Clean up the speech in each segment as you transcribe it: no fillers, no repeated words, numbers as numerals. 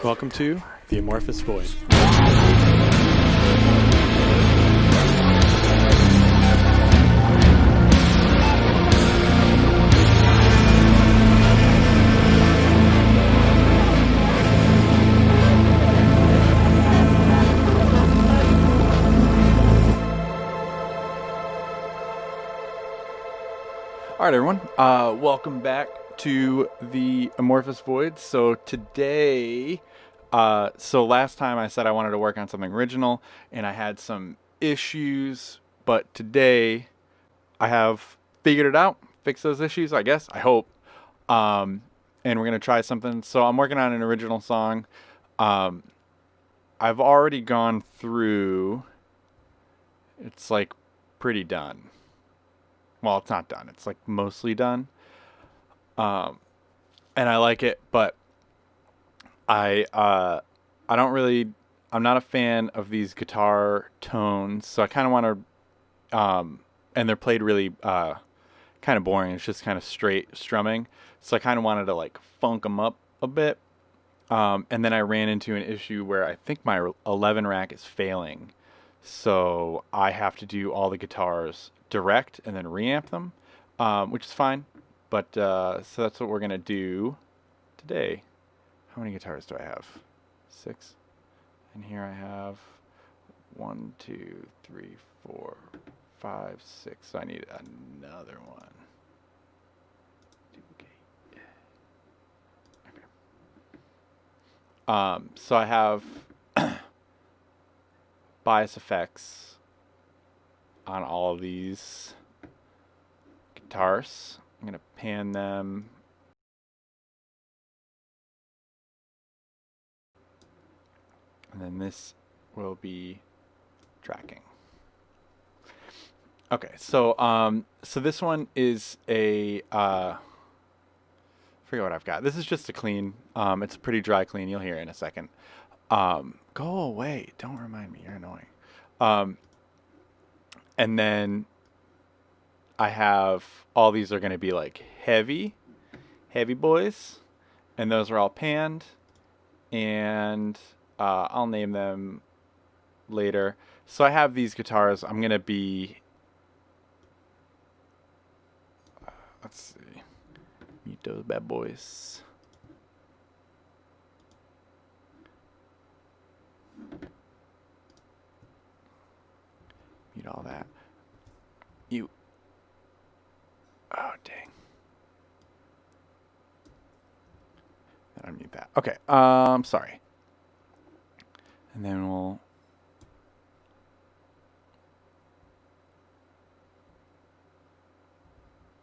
Welcome to the Amorphous Void. All right, everyone. Welcome back to the Amorphous Void. So today, last time I said I wanted to work on something original, and I had some issues, but today I have figured it out, fixed those issues, I guess. I hope. And we're gonna try something. So I'm working on an original song. I've already gone through. It's like pretty done. Well, it's not done. It's like mostly done. And I like it, but I don't really. I'm not a fan of these guitar tones, so I kind of want to. And they're played really kind of boring. It's just kind of straight strumming. So I kind of wanted to like funk them up a bit. And then I ran into an issue where I think my 11 rack is failing. So I have to do all the guitars direct and then reamp them, which is fine. But so that's what we're going to do today. How many guitars do I have? 6. And here I have 1, 2, 3, 4, 5, 6. So I need another one. Duplicate. Okay. So I have bias effects on all of these guitars. I'm going to pan them. And then this will be tracking. Okay, so this one is a forget what I've got. This is just a clean. It's a pretty dry clean. You'll hear it in a second. Go away! Don't remind me. You're annoying. And then I have all these are going to be like heavy boys, and those are all panned, and I'll name them later. So I have these guitars. I'm going to be let's see. Mute those bad boys. Mute all that. You. Oh, dang. Then unmute that. Okay. Sorry. And then we'll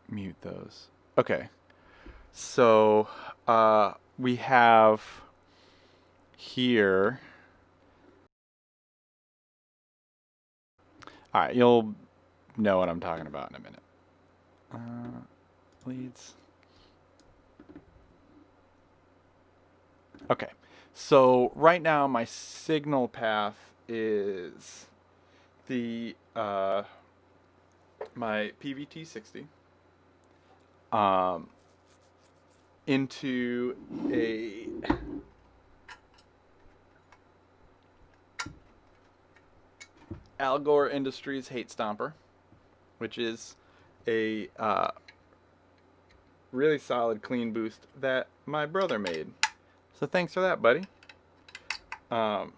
mute those. Okay. So we have here. All right, you'll know what I'm talking about in a minute. Leads. Okay. So right now my signal path is the my PVT60 into a Al Gore Industries Hate Stomper, which is a really solid clean boost that my brother made. So thanks for that, buddy. So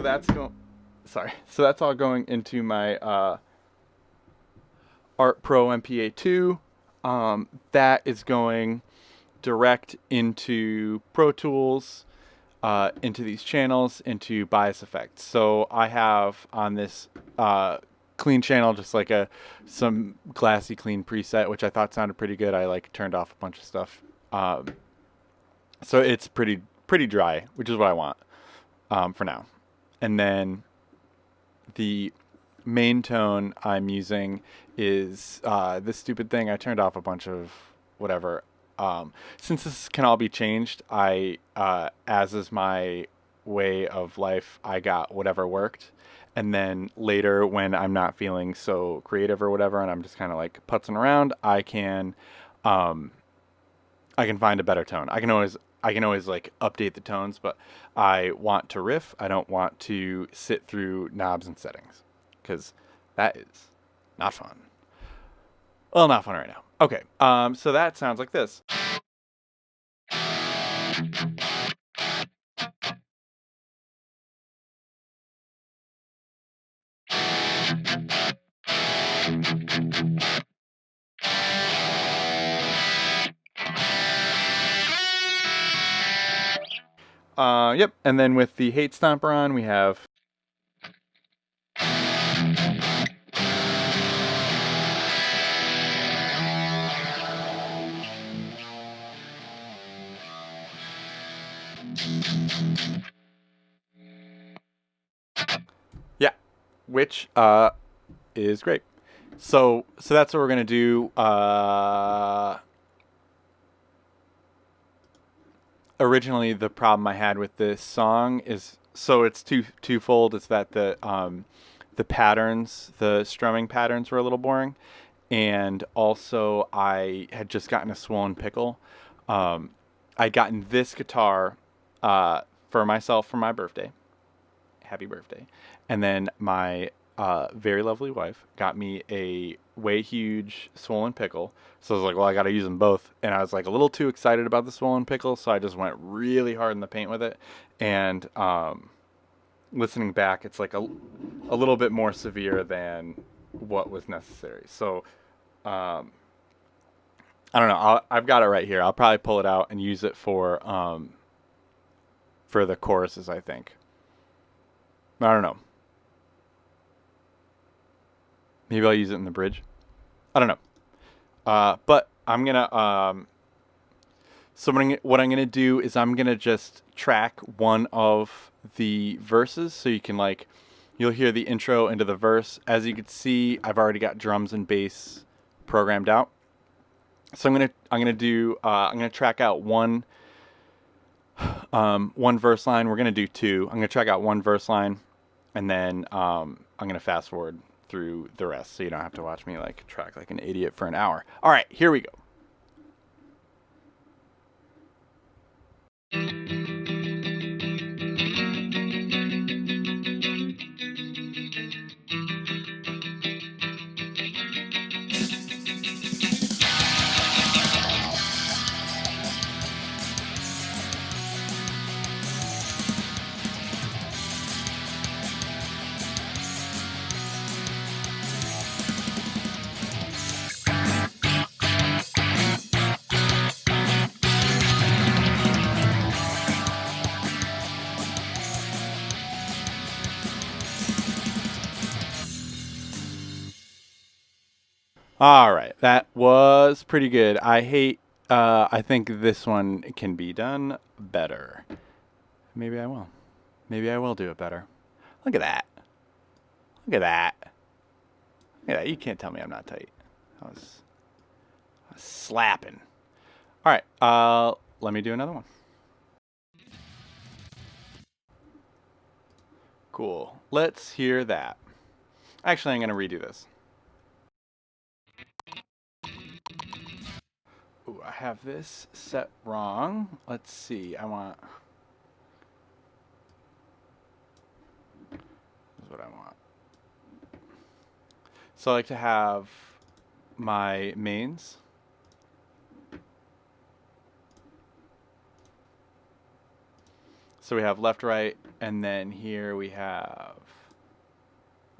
that's So that's all going into my Art Pro MPA2. That is going direct into Pro Tools, into these channels, into bias effects. So I have on this clean channel just like some glassy clean preset, which I thought sounded pretty good. I like turned off a bunch of stuff. So it's pretty dry, which is what I want for now. And then the main tone I'm using is this stupid thing. I turned off a bunch of whatever. Since this can all be changed, as is my way of life, I got whatever worked. And then later when I'm not feeling so creative or whatever, and I'm just kind of like putzing around, I can find a better tone. I can always I can always like update the tones, but I want to riff. I don't want to sit through knobs and settings because that is not fun. Well, not fun right now. Okay, so that sounds like this. Yep, and then with the Hate Stomper on, we have. Yeah, which is great. So that's what we're gonna do. Originally, the problem I had with this song is so it's twofold. It's that the patterns, the strumming patterns, were a little boring, and also I had just gotten a swollen pickle. I'd gotten this guitar for myself for my birthday. Happy birthday. And then my very lovely wife got me a way huge swollen pickle. So I was like, well, I got to use them both. And I was like a little too excited about the swollen pickle. So I just went really hard in the paint with it. And listening back, it's like a little bit more severe than what was necessary. So I don't know. I've got it right here. I'll probably pull it out and use it for the choruses, I think. I don't know. Maybe I'll use it in the bridge. I don't know. But I'm gonna. So what I'm gonna do is I'm gonna just track one of the verses, so you can you'll hear the intro into the verse. As you can see, I've already got drums and bass programmed out. So I'm gonna track out one verse line. We're gonna do two. I'm gonna track out one verse line, and then I'm gonna fast forward through the rest, so you don't have to watch me track like an idiot for an hour. All right, here we go. All right, that was pretty good. I think this one can be done better. Maybe I will. Maybe I will do it better. Look at that. Look at that. Look at that. You can't tell me I'm not tight. I was slapping. All right, let me do another one. Cool. Let's hear that. Actually, I'm going to redo this. Ooh, I have this set wrong. Let's see. This is what I want. So I like to have my mains. So we have left, right, and then here we have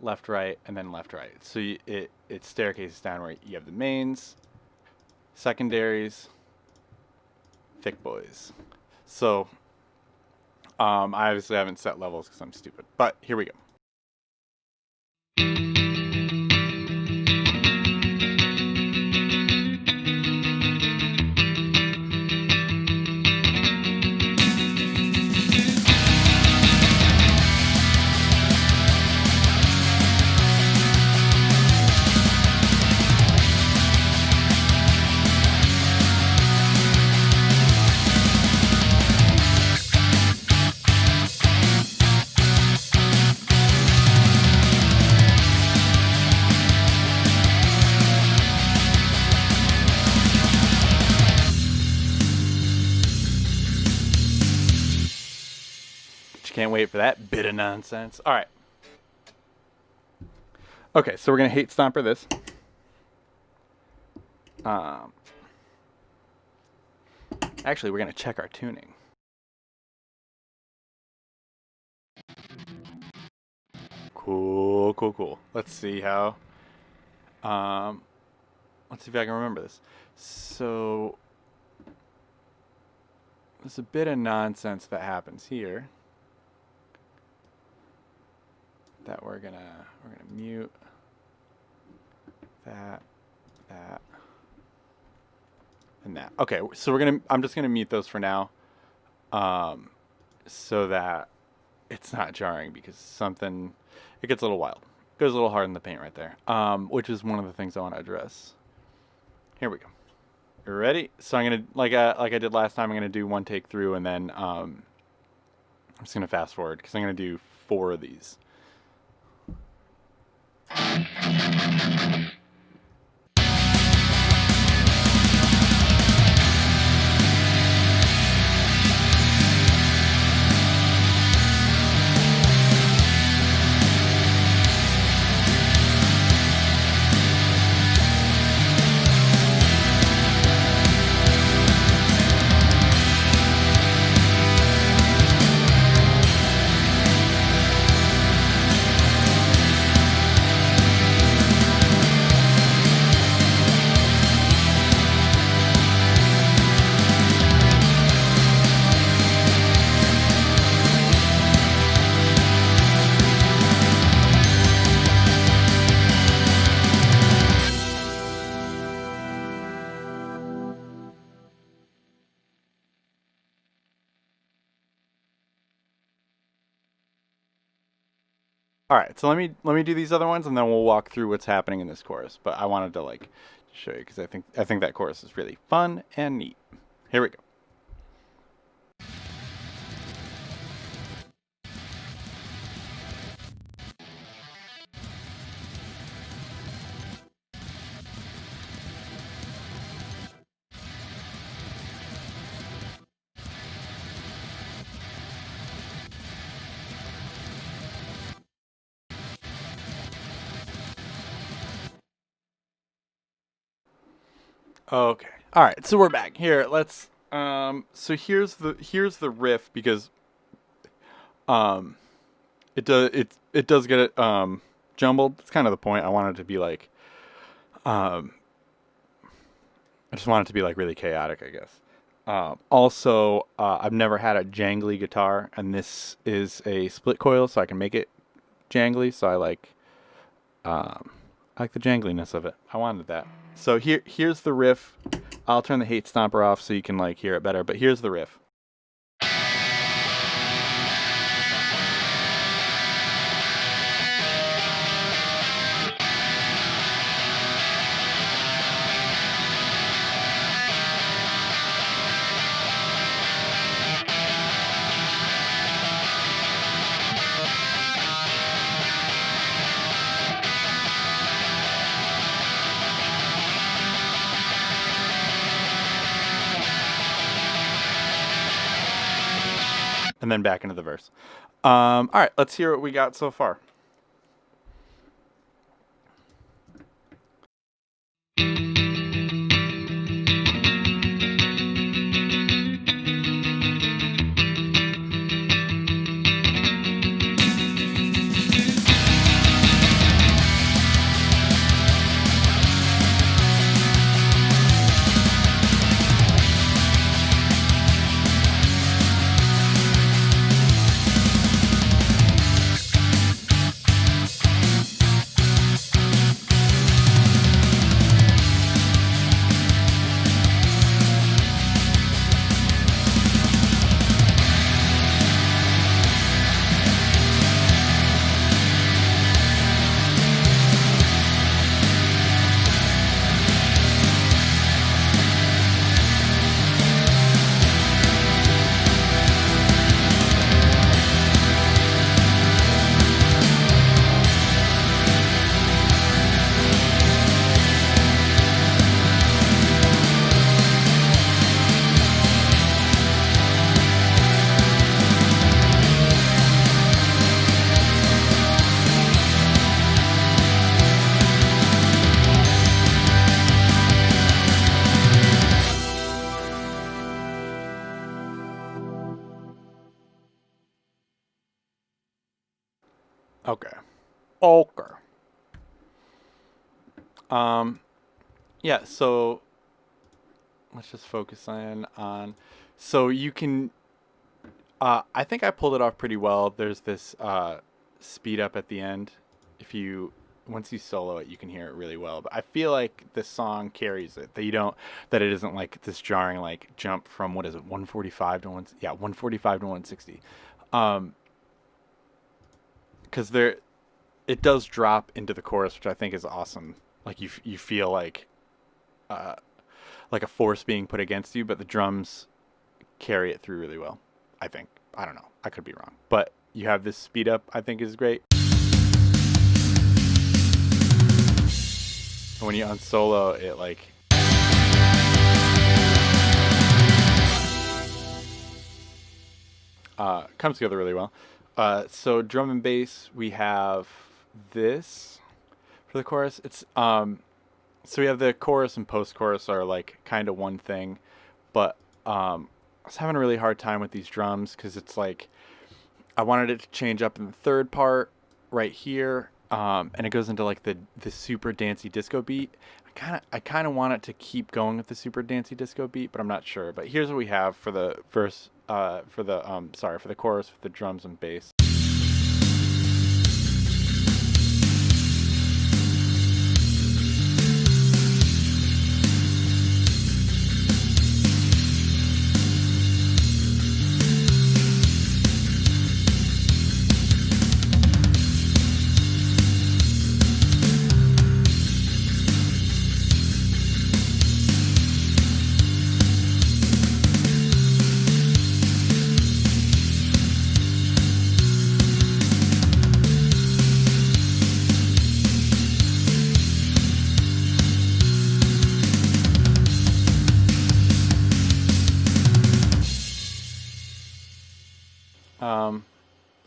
left, right, and then left, right. So it staircases down where you have the mains, secondaries, thick boys. So I obviously haven't set levels because I'm stupid, but here we go. Can't wait for that bit of nonsense. All right. Okay, so we're going to hate stomper this. Actually, we're going to check our tuning. Cool, cool, cool. Let's see how. Let's see if I can remember this. So there's a bit of nonsense that happens here that we're gonna mute. That, and that. Okay, so I'm just gonna mute those for now, so that it's not jarring, because it gets a little wild. It goes a little hard in the paint right there, which is one of the things I want to address. Here we go. You ready? So I'm gonna, like I did last time, I'm gonna do one take through, and then I'm just gonna fast forward because I'm gonna do 4 of these. All right, so let me do these other ones, and then we'll walk through what's happening in this chorus. But I wanted to show you, because I think that chorus is really fun and neat. Here we go. Okay. All right. So we're back here. Let's. So here's the riff, because it does get it jumbled. It's kind of the point. I want it to be like I just want it to be like really chaotic, I guess. Also, I've never had a jangly guitar, and this is a split coil, so I can make it jangly. So I like the jangliness of it. I wanted that. So here's the riff. I'll turn the hate stomper off so you can hear it better, but here's the riff. And then back into the verse. All right, let's hear what we got so far. Okay. Okay. Yeah, so let's just focus in on. So you can. I think I pulled it off pretty well. There's this speed up at the end. If you once you solo it, you can hear it really well. But I feel like the song carries it. That you don't. That it isn't like this jarring like jump from what is it 145 to 145 to 160. Because there it does drop into the chorus, which I think is awesome. Like you feel uh, like a force being put against you, but the drums carry it through really well. I think. I don't know. I could be wrong, but you have this speed up. I think is great. And when you unsolo, it like comes together really well. So drum and bass, we have this for the chorus. It's so we have the chorus and post chorus are like kind of one thing, but I was having a really hard time with these drums because it's like I wanted it to change up in the third part right here, and it goes into like the super dancey disco beat. I kind of want it to keep going with the super dancey disco beat, but I'm not sure. But here's what we have for the verse, for the chorus with the drums and bass.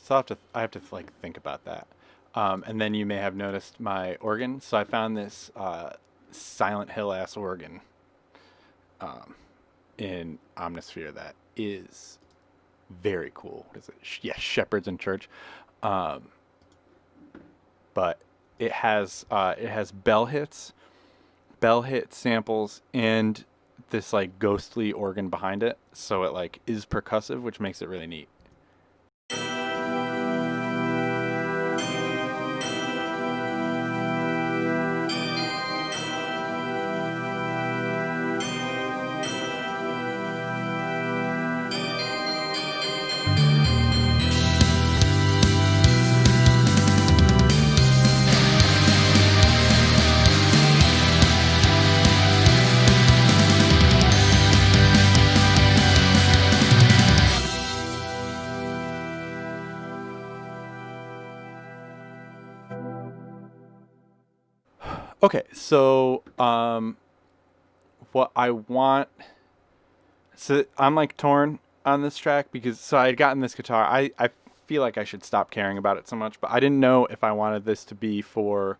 So I have to like think about that. And then you may have noticed my organ. So I found this Silent Hill ass organ in Omnisphere that is very cool. What is it? Yeah, Shepherds in Church. Um, but it has bell hit samples, and this like ghostly organ behind it. So it like is percussive, which makes it really neat. Okay, so what I want, so I'm like torn on this track because so I had gotten this guitar. I feel like I should stop caring about it so much, but I didn't know if I wanted this to be for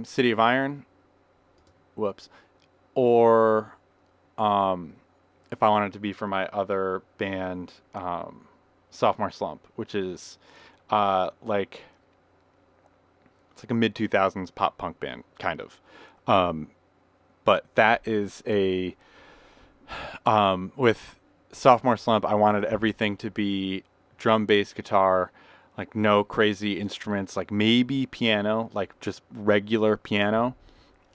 City of Iron, whoops, or if I wanted it to be for my other band, Sophomore Slump, which is like it's like a mid 2000s pop punk band, kind of. Um, but that is a with Sophomore Slump. I wanted everything to be drum, bass, guitar, like no crazy instruments, like maybe piano, like just regular piano,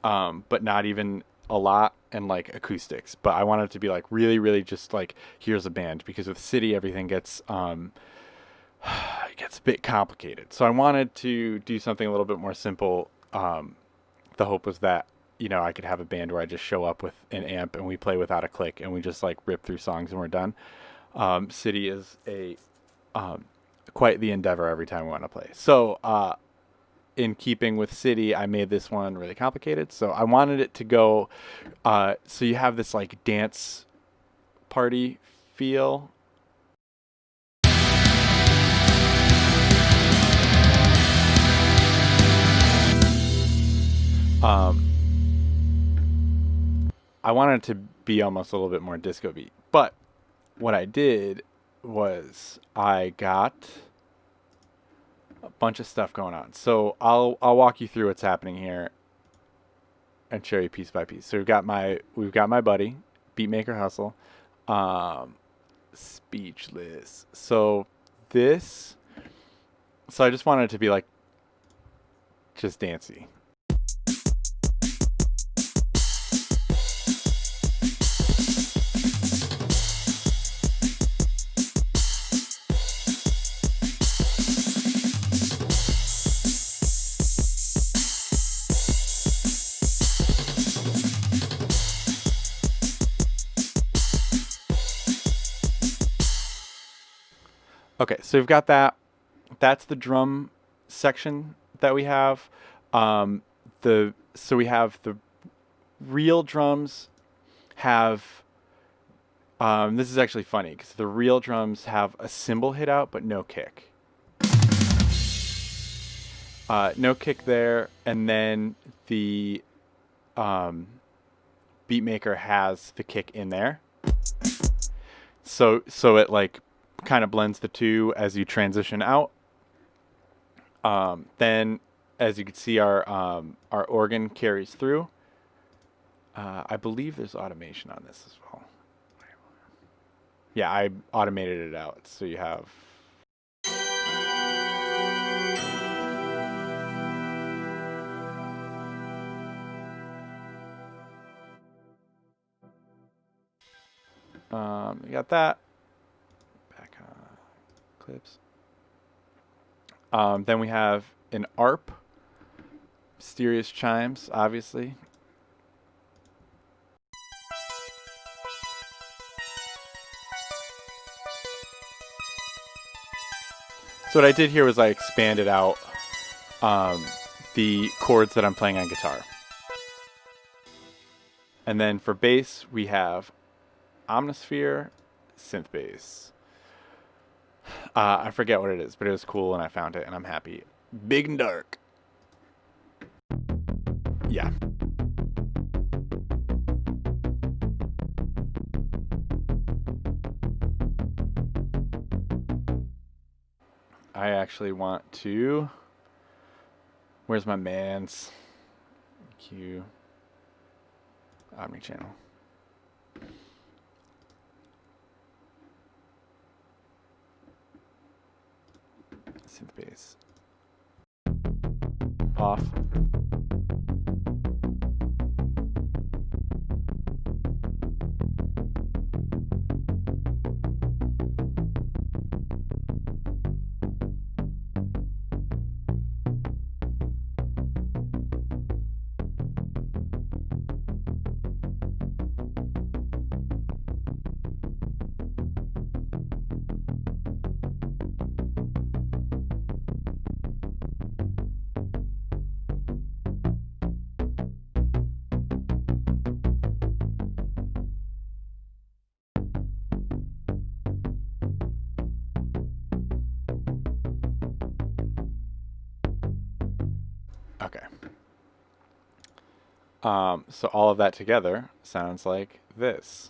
but not even a lot, and like acoustics. But I wanted it to be like really, really just like here's a band, because with City everything gets it gets a bit complicated. So I wanted to do something a little bit more simple. The hope was that I could have a band where I just show up with an amp and we play without a click and we just like rip through songs and we're done. City is a quite the endeavor every time we want to play. So in keeping with City, I made this one really complicated. So I wanted it to go. So you have this like dance party feel. I wanted it to be almost a little bit more disco beat. But what I did was I got a bunch of stuff going on. So I'll walk you through what's happening here and show you piece by piece. So we've got my buddy, Beatmaker Hustle, speechless. This so I just wanted it to be like just dancey. Okay, so we've got that. That's the drum section that we have. We have the real drums have. This is actually funny because the real drums have a cymbal hit out but no kick. No kick there, and then the Beatmaker has the kick in there. So it like kind of blends the two as you transition out. Then, as you can see, our organ carries through. I believe there's automation on this as well. Yeah, I automated it out, so you have. You got that. Back on clips. Then we have an ARP, mysterious chimes, obviously. So what I did here was I expanded out the chords that I'm playing on guitar. And then for bass, we have Omnisphere synth bass. I forget what it is, but it was cool and I found it and I'm happy. Big and dark. Yeah. I actually want to. Where's my man's? Q. Omnichannel. Synth bass. Off. Okay. So all of that together sounds like this.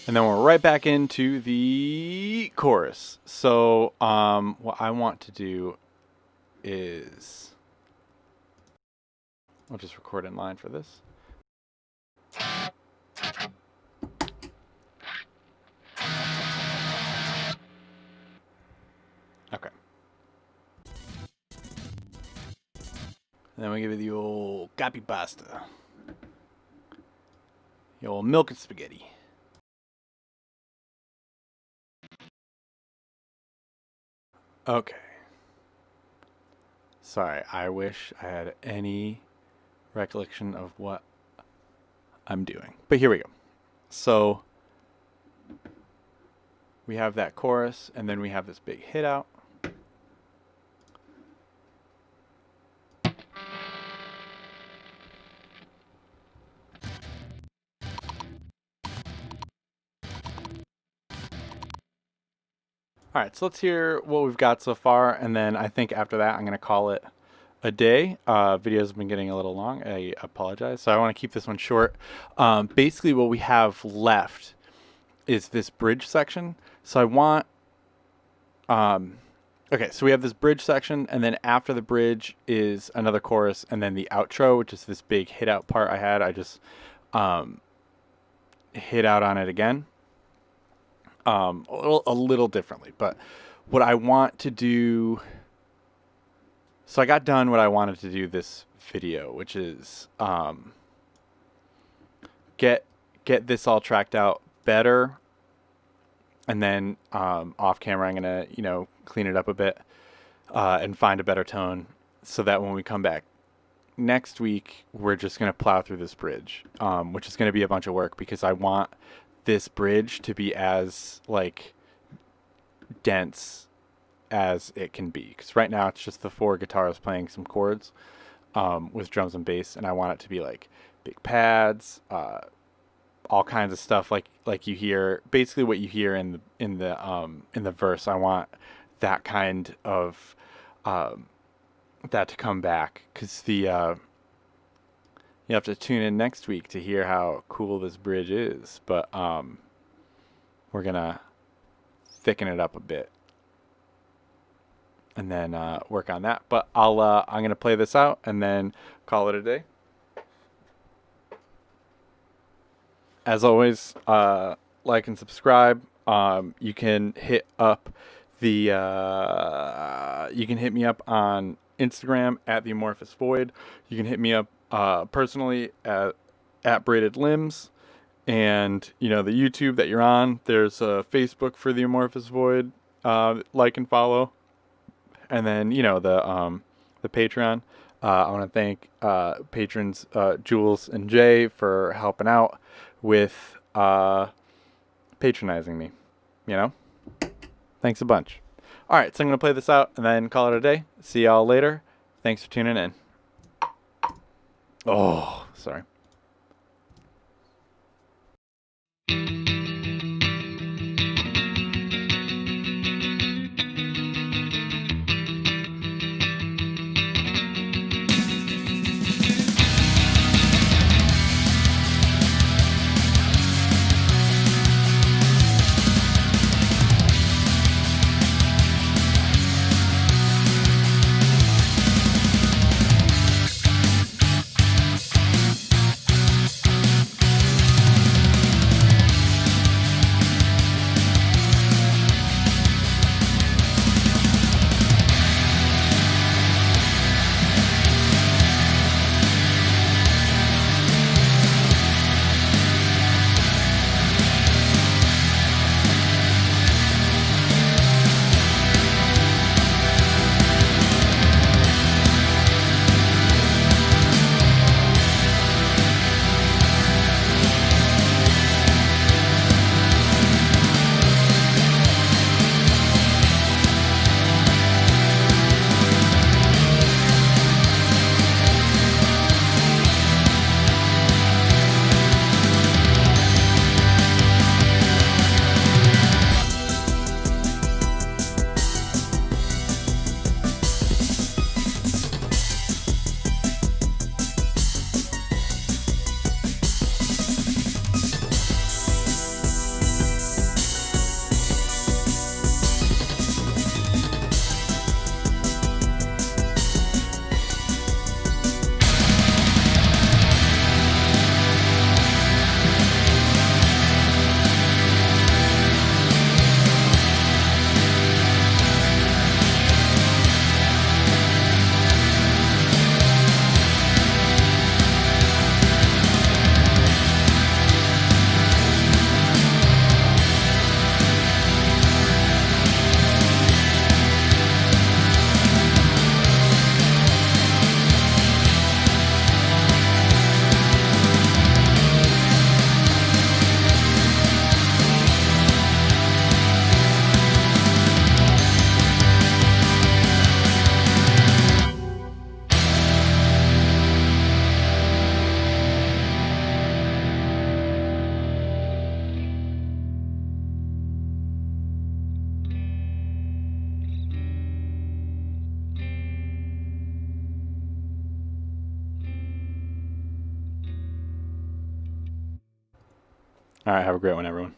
And then we're right back into the chorus. So what I want to do is I'll just record in line for this. Okay. And then we give it the old copy pasta. The old milk and spaghetti. Okay. Sorry, I wish I had any recollection of what I'm doing. But here we go. So we have that chorus, and then we have this big hit out. All right, so let's hear what we've got so far, and then I think after that I'm going to call it a day. Video's been getting a little long. I apologize. So I want to keep this one short. Basically, what we have left is this bridge section. So I want... okay, so we have this bridge section, and then after the bridge is another chorus, and then the outro, which is this big hit out part I had. I just hit out on it again. A little differently, but what I want to do, so I got done what I wanted to do this video, which is get this all tracked out better, and then off camera I'm gonna clean it up a bit and find a better tone, so that when we come back next week we're just gonna plow through this bridge, which is gonna be a bunch of work because I want this bridge to be as like dense as it can be, because right now it's just the 4 guitars playing some chords with drums and bass, and I want it to be like big pads, all kinds of stuff like you hear, basically what you hear in the verse. I want that kind of that to come back, because you have to tune in next week to hear how cool this bridge is. But we're gonna thicken it up a bit and then work on that. But I'm gonna play this out and then call it a day. As always, like and subscribe. You can hit me up on Instagram at the Amorphous Void. You can hit me up personally at Braided Limbs, and the YouTube that you're on. There's a Facebook for the Amorphous Void. Like and follow, and then the Patreon. I want to thank patrons Jules and Jay for helping out with patronizing me. Thanks a bunch. All right, so I'm gonna play this out and then call it a day. See y'all later. Thanks for tuning in. Oh, sorry. All right, have a great one, everyone.